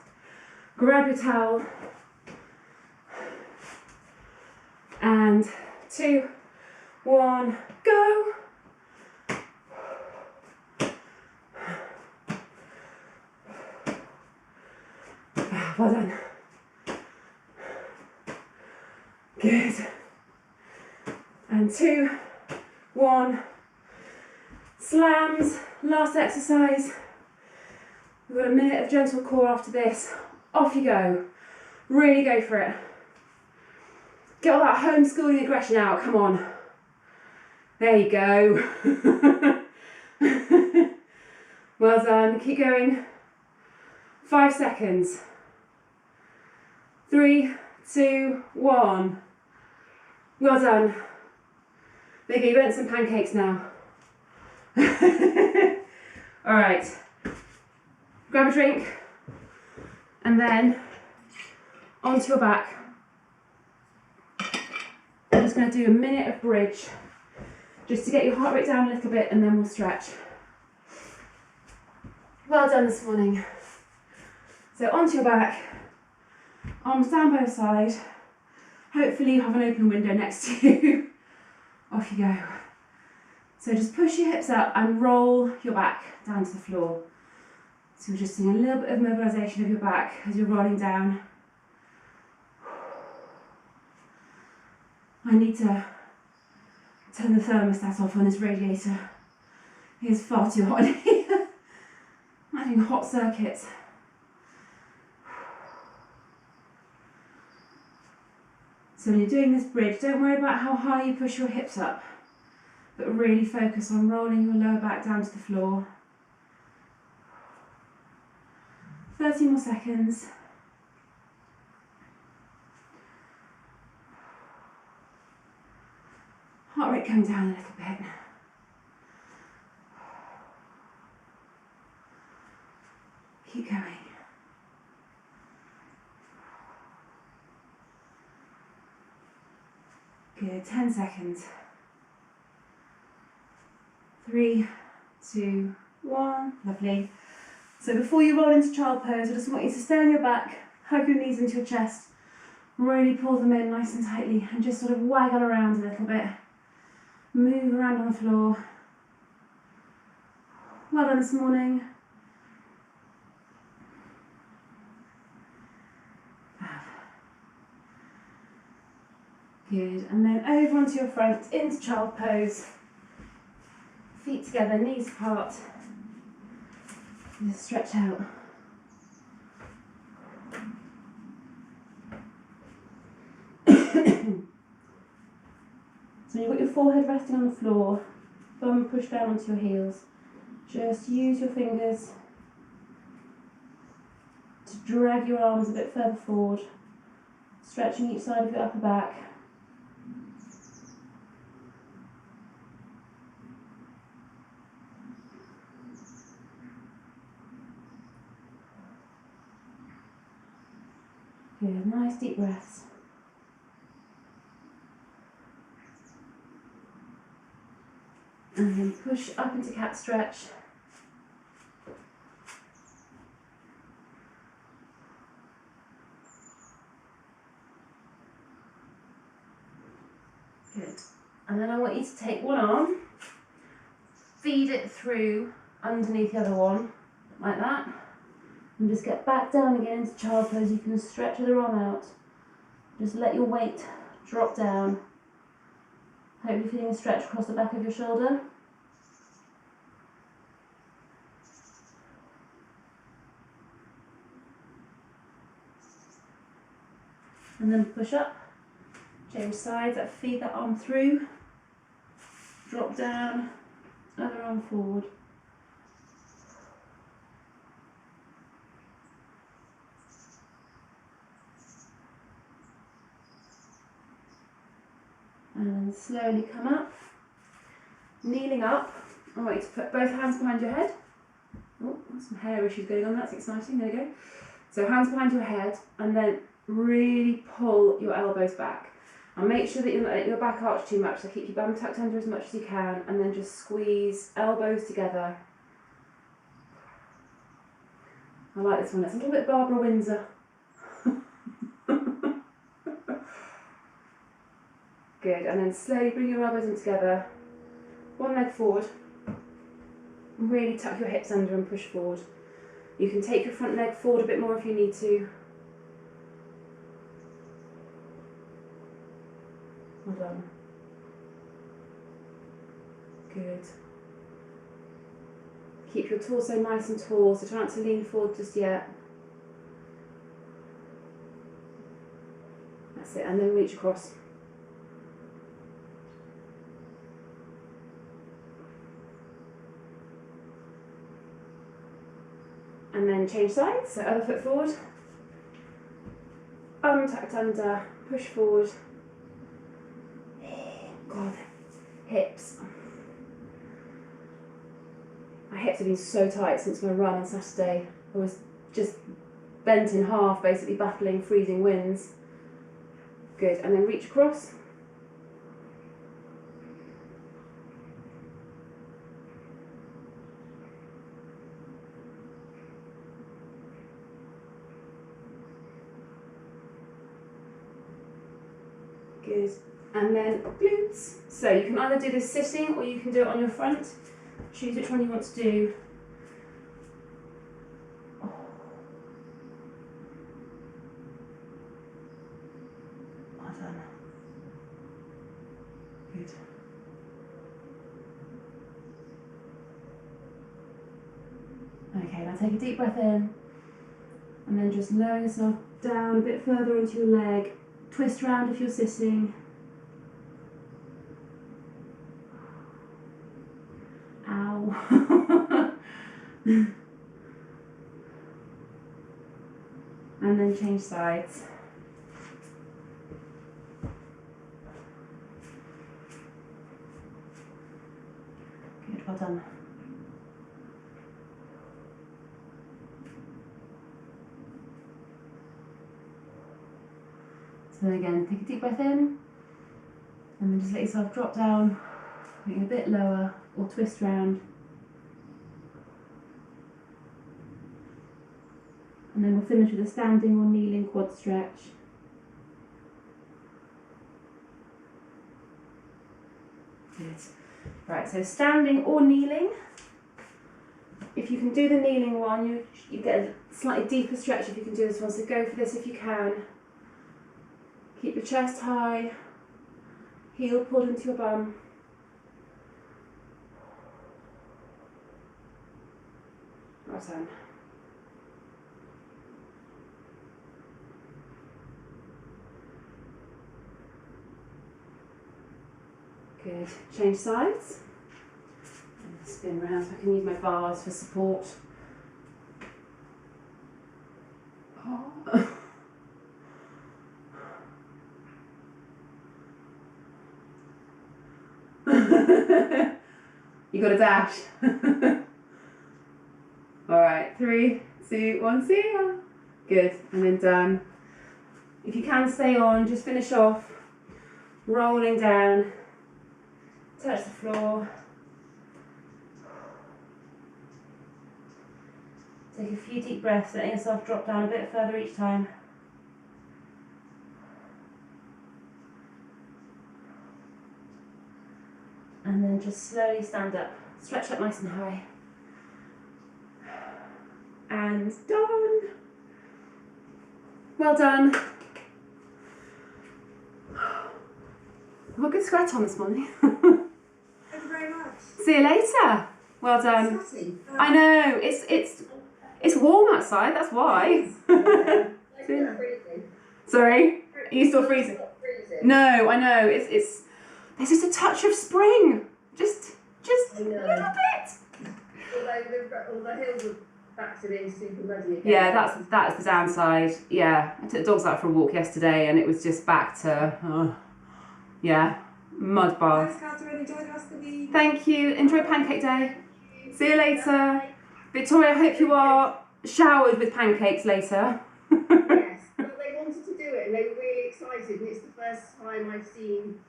Grab your towel. And 2, 1, go. Well done. Good. And 2, 1. Slams, last exercise. We've got a minute of gentle core after this. Off you go. Really go for it. Get all that homeschooling aggression out, come on. There you go. Well done, keep going. 5 seconds. 3, 2, 1. Well done. There you go, you want some pancakes now. All right, grab a drink and then onto your back. I'm just going to do a minute of bridge just to get your heart rate down a little bit and then we'll stretch. Well done this morning. So onto your back, arms down both sides. Hopefully you have an open window next to you. Off you go. So just push your hips up and roll your back down to the floor. So we're just doing a little bit of mobilisation of your back as you're rolling down. I need to turn the thermostat off on this radiator. It is far too hot in here. I'm having hot circuits. So when you're doing this bridge, don't worry about how high you push your hips up, but really focus on rolling your lower back down to the floor. 30 more seconds. Heart rate coming down a little bit. Keep going. Good, 10 seconds. 3, 2, 1, lovely. So before you roll into child pose, I just want you to stay on your back, hug your knees into your chest, really pull them in nice and tightly, and just sort of waggle around a little bit. Move around on the floor. Well done this morning. Good, and then over onto your front, into child pose. Feet together, knees apart. Just stretch out. So you've got your forehead resting on the floor, bum pushed down onto your heels. Just use your fingers to drag your arms a bit further forward, stretching each side of your upper back. Good, nice deep breaths. And then push up into cat stretch. Good. And then I want you to take one arm, feed it through underneath the other one, like that. And just get back down again into child pose. You can stretch the arm out. Just let your weight drop down. Hope you're feeling a stretch across the back of your shoulder. And then push up, change sides, feed that arm through, drop down, other arm forward. And then slowly come up, kneeling up. I want you to put both hands behind your head. Oh, there's some hair issues going on, that's exciting, there you go. So hands behind your head, and then really pull your elbows back. And make sure that you don't let your back arch too much, so keep your bum tucked under as much as you can, and then just squeeze elbows together. I like this one, it's a little bit Barbara Windsor. Good, and then slowly bring your elbows in together, one leg forward, and really tuck your hips under and push forward. You can take your front leg forward a bit more if you need to. Well done. Good. Keep your torso nice and tall, so try not to lean forward just yet. That's it, and then reach across. And then change sides, so other foot forward, bum tucked under, push forward. God, hips. My hips have been so tight since my run on Saturday. I was just bent in half, basically battling freezing winds. Good, and then reach across. Good. And then glutes. So you can either do this sitting or you can do it on your front. Choose which one you want to do. Well done. Good. Okay, now take a deep breath in and then just lower yourself down a bit further onto your leg. Twist round if you're sitting. Ow. And then change sides. Good, well done. So then again, take a deep breath in, and then just let yourself drop down, getting a bit lower, or twist round. And then we'll finish with a standing or kneeling quad stretch. Good. Right, so standing or kneeling. If you can do the kneeling one, you get a slightly deeper stretch if you can do this one, so go for this if you can. Keep your chest high, heel pulled into your bum. Well done. Good. Change sides. And spin around so I can use my bars for support. Oh. You got a dash. Alright, 3, 2, 1, see ya. Good, and then done. If you can stay on, just finish off. Rolling down. Touch the floor. Take a few deep breaths, letting yourself drop down a bit further each time. And then just slowly stand up. Stretch up nice and high. And done. Well done. I've got a good sweat on this morning. Thank you very much. See you later. Well done. I know, it's warm outside, that's why. Sorry? Are you still freezing? No, I know. It's there's just a touch of spring. Just a little bit. All the hills are back to being super muddy again. Yeah, that's the downside. Yeah, I took the dogs out for a walk yesterday and it was just back to, mud bath. Thanks, Catherine. Enjoy the rest of the week. Thank you. Enjoy Pancake Day. See you later. Victoria, I hope you are showered with pancakes later. Yes, well, they wanted to do it and they were really excited, and it's the first time I've seen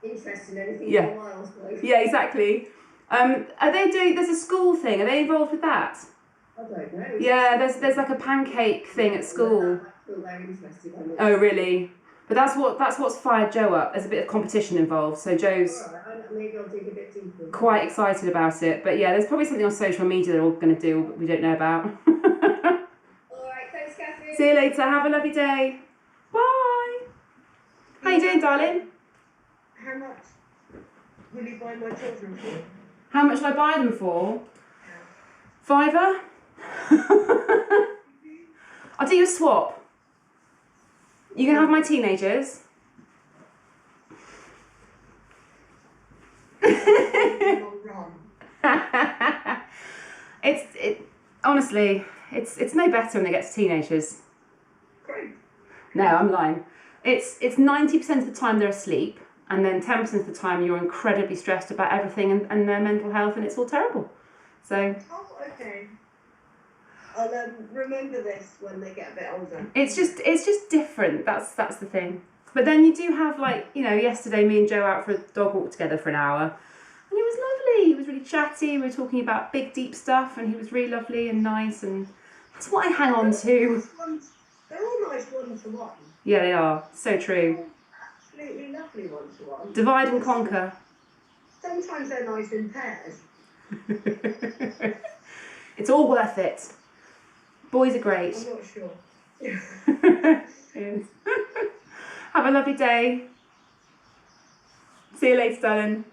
interest in anything for a while, I suppose. Yeah, exactly. Are they doing? There's a school thing. Are they involved with that? I don't know. Yeah, there's like a pancake thing at school. I feel very interested in it. Oh, really? But that's what's fired Joe up. There's a bit of competition involved, so Joe's Maybe I'll dig a bit deeper. quite excited about it. But yeah, there's probably something on social media they're all going to do, but we don't know about. Alright, thanks, Catherine. See you later. Have a lovely day. Bye. How you doing, darling? How much will you buy my children for? How much will I buy them for? £5? I'll do you a swap. You can have my teenagers. Honestly, it's no better when they get to teenagers. Great. No, I'm lying. It's 90% of the time they're asleep, and then 10% of the time you're incredibly stressed about everything and their mental health, and it's all terrible. So. Oh, okay. I'll remember this when they get a bit older. It's just different. That's the thing. But then you do have, like, you know, yesterday me and Joe out for a dog walk together for an hour, and it was lovely. He was really chatty. We were talking about big, deep stuff, and he was really lovely and nice, and that's what I hang on to. They're all nice one-to-one. Yeah, they are. So true. absolutely lovely one-to-one. Divide and conquer. Sometimes they're nice in pairs. It's all worth it. Boys are great. I'm not sure. Yes. Have a lovely day. See you later, darling.